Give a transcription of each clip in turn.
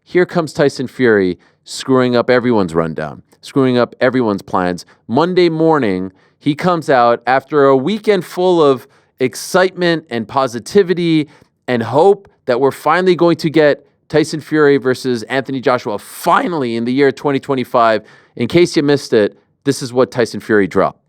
here comes Tyson Fury screwing up everyone's rundown, screwing up everyone's plans. Monday morning, he comes out after a weekend full of excitement and positivity and hope that we're finally going to get Tyson Fury versus Anthony Joshua finally in the year 2025. In case you missed it, this is what Tyson Fury dropped.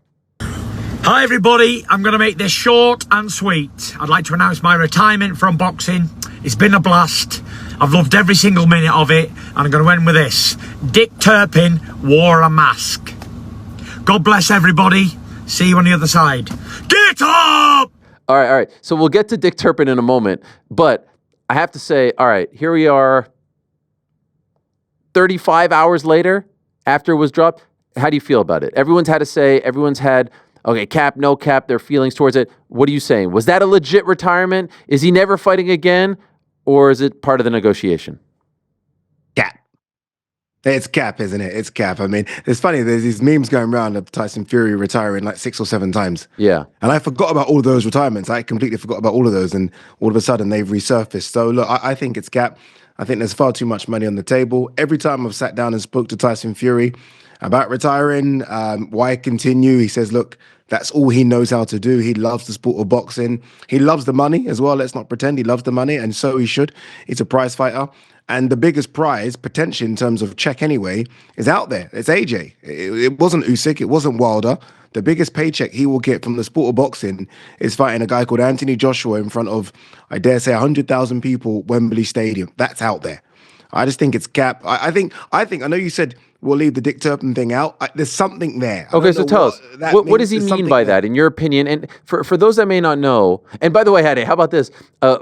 Hi everybody, I'm going to make this short and sweet. I'd like to announce my retirement from boxing. It's been a blast. I've loved every single minute of it, and I'm going to end with this. Dick Turpin wore a mask. God bless everybody. See you on the other side. Get up! All right. So we'll get to Dick Turpin in a moment, but I have to say, all right, here we are 35 hours later after it was dropped. How do you feel about it? Everyone's had to say, everyone's had, okay, cap, no cap, their feelings towards it. What are you saying? Was that a legit retirement? Is he never fighting again? Or is it part of the negotiation? Cap. It's cap, isn't it? It's cap. I mean, it's funny. There's these memes going around of Tyson Fury retiring like 6 or 7 times. Yeah. And I forgot about all of those retirements. I completely forgot about all of those. And all of a sudden, they've resurfaced. So, look, I think it's cap. I think there's far too much money on the table. Every time I've sat down and spoke to Tyson Fury about retiring, why continue? He says, look, that's all he knows how to do. He loves the sport of boxing. He loves the money as well. Let's not pretend he loves the money, and so he should. He's a prize fighter. And the biggest prize, potentially in terms of check anyway, is out there. It's AJ. It wasn't Usyk. It wasn't Wilder. The biggest paycheck he will get from the sport of boxing is fighting a guy called Anthony Joshua in front of, I dare say, 100,000 people, Wembley Stadium. That's out there. I just think it's cap. I know you said we'll leave the Dick Turpin thing out. There's something there. Okay, so tell us, what does he mean by that, in your opinion? And for those that may not know, and by the way, Hadi, how about this?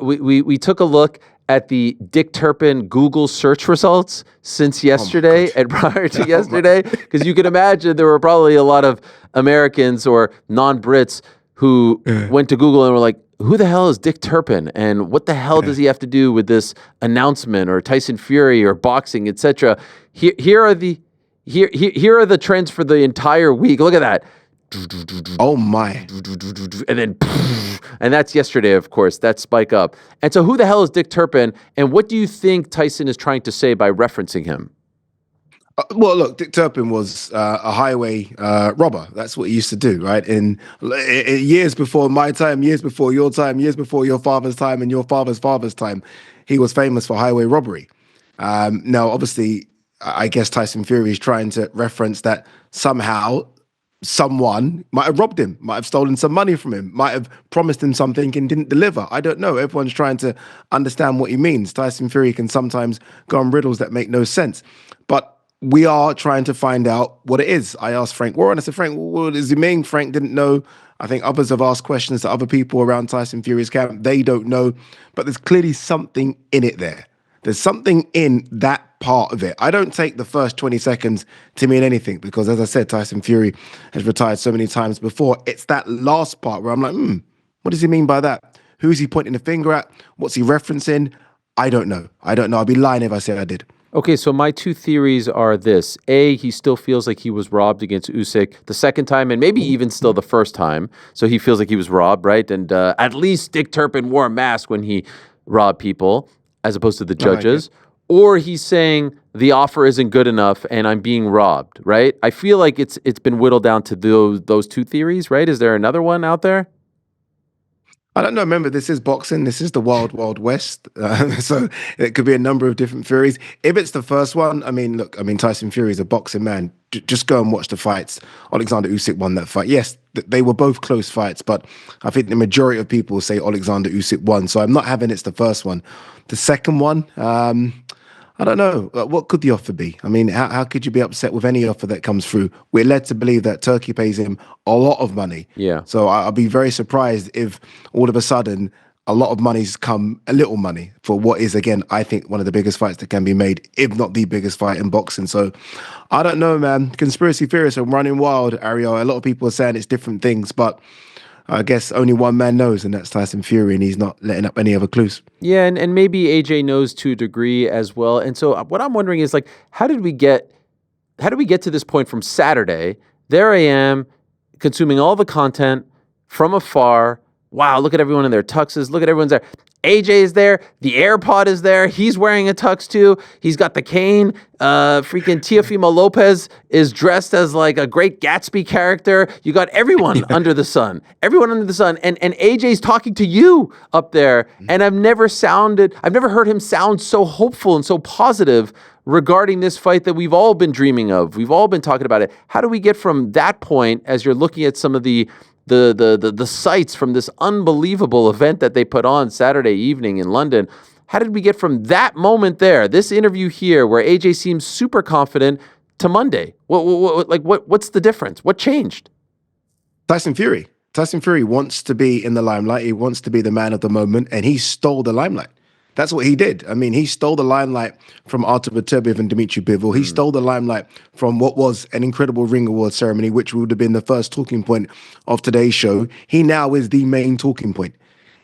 We took a look at the Dick Turpin Google search results since yesterday and prior to yesterday, because you can imagine there were probably a lot of Americans or non-Brits who went to Google and were like, who the hell is Dick Turpin, and what the hell does he have to do with this announcement or Tyson Fury or boxing, etc.? Here are the trends for the entire week. Look at that. Oh my. And that's yesterday, of course, that spike up. And so who the hell is Dick Turpin, and what do you think Tyson is trying to say by referencing him? Well, look, Dick Turpin was a highway robber. That's what he used to do, right? In years before my time, years before your time, years before your father's time and your father's father's time, he was famous for highway robbery. Now, obviously, I guess Tyson Fury is trying to reference that somehow someone might have robbed him, might have stolen some money from him, might have promised him something and didn't deliver. I don't know. Everyone's trying to understand what he means. Tyson Fury can sometimes go on riddles that make no sense. But we are trying to find out what it is. I asked Frank Warren. I said, Frank, what does he mean? Frank didn't know. I think others have asked questions to other people around Tyson Fury's camp. They don't know. But there's clearly something in it there. There's something in that part of it. I don't take the first 20 seconds to mean anything because, as I said, Tyson Fury has retired so many times before. It's that last part where I'm like, what does he mean by that? Who's he pointing the finger at? What's he referencing? I don't know. I'd be lying if I said I did. Okay, so my two theories are this. A, he still feels like he was robbed against Usyk the second time, and maybe even still the first time. So he feels like he was robbed, right? And at least Dick Turpin wore a mask when he robbed people, as opposed to the judges. Or he's saying the offer isn't good enough and I'm being robbed, right? I feel like it's been whittled down to those two theories, right? Is there another one out there? I don't know. Remember, this is boxing. This is the wild, wild west. So it could be a number of different theories. If it's the first one, Tyson Fury is a boxing man. Just go and watch the fights. Alexander Usyk won that fight. Yes, they were both close fights, but I think the majority of people say Alexander Usyk won. So I'm not having it's the first one. The second one, I don't know. What could the offer be? I mean, how could you be upset with any offer that comes through? We're led to believe that Turkey pays him a lot of money. Yeah. So I'll be very surprised if all of a sudden a lot of money's come a little money for what is, again, I think one of the biggest fights that can be made, if not the biggest fight in boxing. So I don't know, man. Conspiracy theorists are running wild, Ariel. A lot of people are saying it's different things, but I guess only one man knows, and that's Tyson Fury, and he's not letting up any other clues. Yeah, and maybe AJ knows to a degree as well. And so what I'm wondering is, like, how did we get to this point from Saturday? There I am, consuming all the content from afar. Wow, look at everyone in their tuxes. Look at everyone's there. AJ is there. The AirPod is there. He's wearing a tux too. He's got the cane. Freaking Teofimo Lopez is dressed as like a Great Gatsby character. You got everyone under the sun. Everyone under the sun. And AJ's talking to you up there. And I've never heard him sound so hopeful and so positive regarding this fight that we've all been dreaming of. We've all been talking about it. How do we get from that point, as you're looking at some of the sights from this unbelievable event that they put on Saturday evening in London? How did we get from that moment there, this interview here, where AJ seems super confident, to Monday? What's the difference? What changed? Tyson Fury. Tyson Fury wants to be in the limelight. He wants to be the man of the moment, and he stole the limelight. That's what he did. I mean, he stole the limelight from Artur Beterbiev and Dmitry Bivol. He stole the limelight from what was an incredible ring award ceremony, which would have been the first talking point of today's show. He now is the main talking point.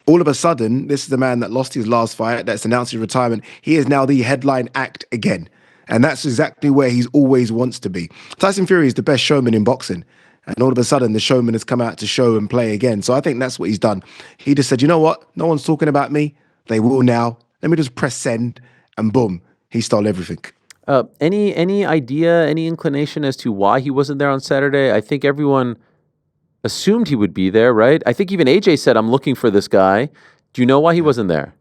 All of a sudden, this is the man that lost his last fight, that's announced his retirement. He is now the headline act again. And that's exactly where he always wants to be. Tyson Fury is the best showman in boxing. And all of a sudden, the showman has come out to show and play again. So I think that's what he's done. He just said, you know what? No one's talking about me. They will now. Let me just press send, and boom, he stole everything. Any idea, any inclination as to why he wasn't there on Saturday? I think everyone assumed he would be there, right? I think even AJ said, I'm looking for this guy. Do you know why he wasn't there?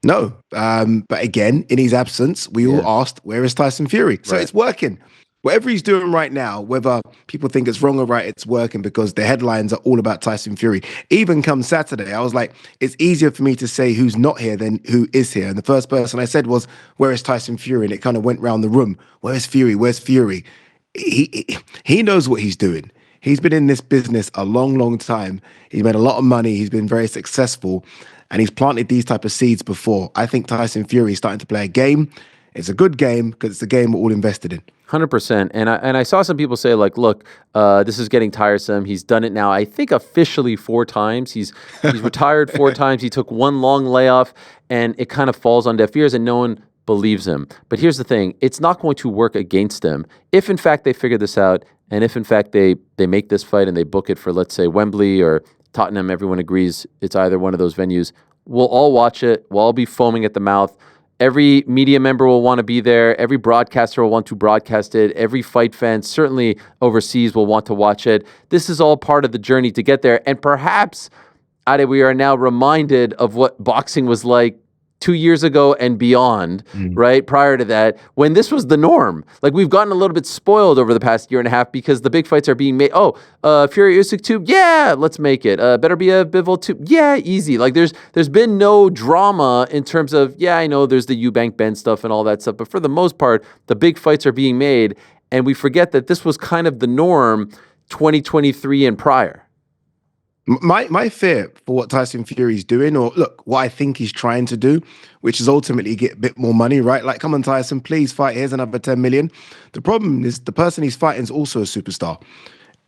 No. But again, in his absence, we all asked, where is Tyson Fury? So it's working. Whatever he's doing right now, whether people think it's wrong or right, it's working because the headlines are all about Tyson Fury. Even come Saturday, I was like, it's easier for me to say who's not here than who is here. And the first person I said was, where is Tyson Fury? And it kind of went around the room. Where's Fury? Where's Fury? He knows what he's doing. He's been in this business a long, long time. He's made a lot of money. He's been very successful. And he's planted these type of seeds before. I think Tyson Fury is starting to play a game. It's a good game because it's a game we're all invested in. 100%. And I saw some people say, like, look, this is getting tiresome. He's done it now, I think, officially 4 times. He's retired 4 times. He took one long layoff, and it kind of falls on deaf ears, and no one believes him. But here's the thing. It's not going to work against them. If, in fact, they figure this out, and if, in fact, they make this fight and they book it for, let's say, Wembley or Tottenham, everyone agrees it's either one of those venues, we'll all watch it. We'll all be foaming at the mouth. Every media member will want to be there. Every broadcaster will want to broadcast it. Every fight fan, certainly overseas, will want to watch it. This is all part of the journey to get there. And perhaps, Ade, we are now reminded of what boxing was like 2 years ago and beyond, right? Prior to that, when this was the norm. Like, we've gotten a little bit spoiled over the past year and a half because the big fights are being made. Fury Usyk 2? Yeah, let's make it. Better be a Bivol 2? Yeah, easy. Like, there's been no drama in terms of, yeah, I know there's the Eubank Ben stuff and all that stuff, but for the most part, the big fights are being made, and we forget that this was kind of the norm 2023 and prior. My fear for what Tyson Fury is doing, or look, what I think he's trying to do, which is ultimately get a bit more money, right? Like, come on, Tyson, please fight. Here's another 10 million. The problem is the person he's fighting is also a superstar.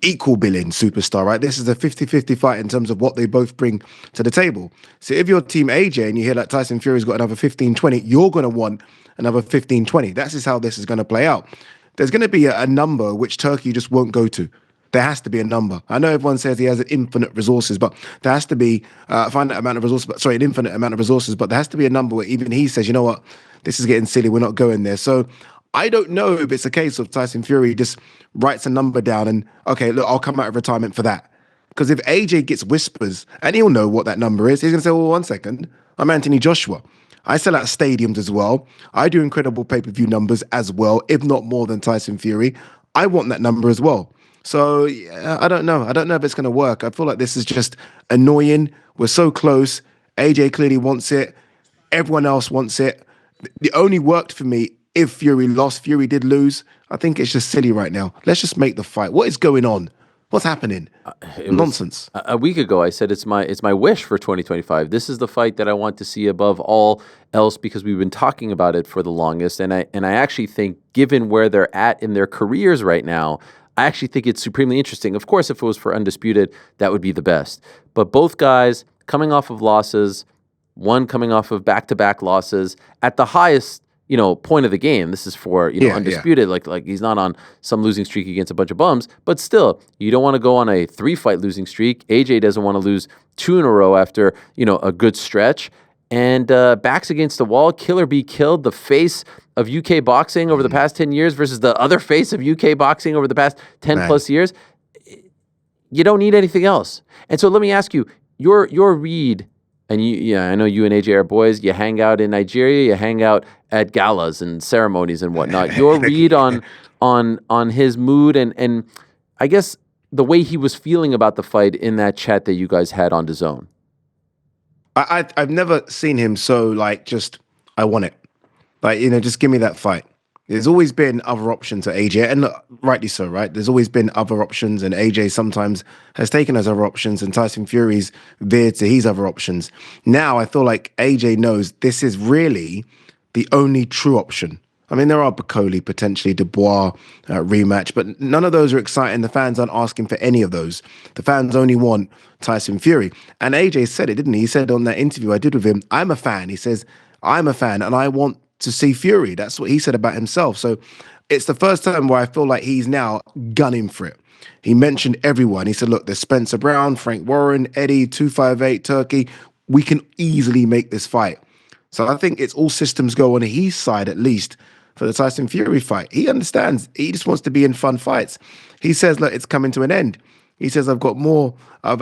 Equal billing superstar, right? This is a 50-50 fight in terms of what they both bring to the table. So if you're Team AJ and you hear that Tyson Fury's got another 15-20, you're going to want another 15-20. That's just how this is going to play out. There's going to be a number which Turkey just won't go to. There has to be a number. I know everyone says he has an infinite resources, but there has to be an infinite amount of resources, but there has to be a number where even he says, you know what, this is getting silly, we're not going there. So I don't know if it's a case of Tyson Fury just writes a number down and, okay, look, I'll come out of retirement for that. Because if AJ gets whispers, and he'll know what that number is, he's going to say, well, 1 second, I'm Anthony Joshua. I sell out stadiums as well. I do incredible pay-per-view numbers as well, if not more than Tyson Fury. I want that number as well. So yeah, I don't know. I don't know if it's going to work. I feel like this is just annoying. We're so close. AJ clearly wants it. Everyone else wants it. It only worked for me if Fury lost. Fury did lose. I think it's just silly right now. Let's just make the fight. What is going on? What's happening? Nonsense. A week ago, I said it's my wish for 2025. This is the fight that I want to see above all else because we've been talking about it for the longest. And I actually think, given where they're at in their careers right now, I actually think it's supremely interesting. Of course, if it was for Undisputed, that would be the best. But both guys coming off of losses, one coming off of back-to-back losses at the highest point of the game. This is for, undisputed. Like he's not on some losing streak against a bunch of bums, but still, you don't want to go on a 3-fight losing streak. AJ doesn't want to lose 2 in a row after, a good stretch. And backs against the wall, kill or be killed, the face of UK boxing over the past 10 years versus the other face of UK boxing over the past 10 plus years. You don't need anything else. And so let me ask you, your read, and I know you and AJ are boys, you hang out in Nigeria, you hang out at galas and ceremonies and whatnot. Your read on his mood and I guess the way he was feeling about the fight in that chat that you guys had on DAZN. I've never seen him so just I want it, just give me that fight. There's always been other options at AJ, and look, rightly so, right? There's always been other options, and AJ sometimes has taken those other options, and Tyson Fury's veered to his other options. Now I feel like AJ knows this is really the only true option. I mean, there are Bacoli, potentially Dubois rematch, but none of those are exciting. The fans aren't asking for any of those. The fans only want Tyson Fury. And AJ said it, didn't he? He said on that interview I did with him, I'm a fan. He says, I'm a fan and I want to see Fury. That's what he said about himself. So it's the first time where I feel like he's now gunning for it. He mentioned everyone. He said, look, there's Spencer Brown, Frank Warren, Eddie, 258, Turkey. We can easily make this fight. So I think it's all systems go on his side, at least, for the Tyson Fury fight. He understands. He just wants to be in fun fights. He says, look, it's coming to an end. He says, I've got more. I've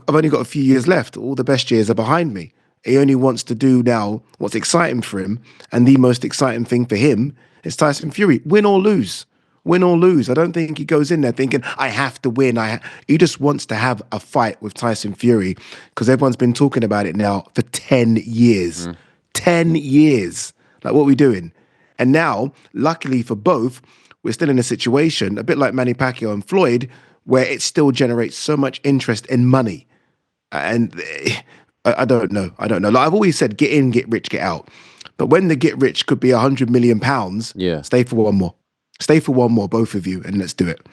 only got a few years left. All the best years are behind me. He only wants to do now what's exciting for him. And the most exciting thing for him is Tyson Fury. Win or lose. Win or lose. I don't think he goes in there thinking, I have to win. He just wants to have a fight with Tyson Fury because everyone's been talking about it now for 10 years. 10 years. Like, what are we doing? And now, luckily for both, we're still in a situation, a bit like Manny Pacquiao and Floyd, where it still generates so much interest and money. And I don't know. Like I've always said, get in, get rich, get out. But when the get rich could be £100 million, stay for one more. Stay for one more, both of you, and let's do it.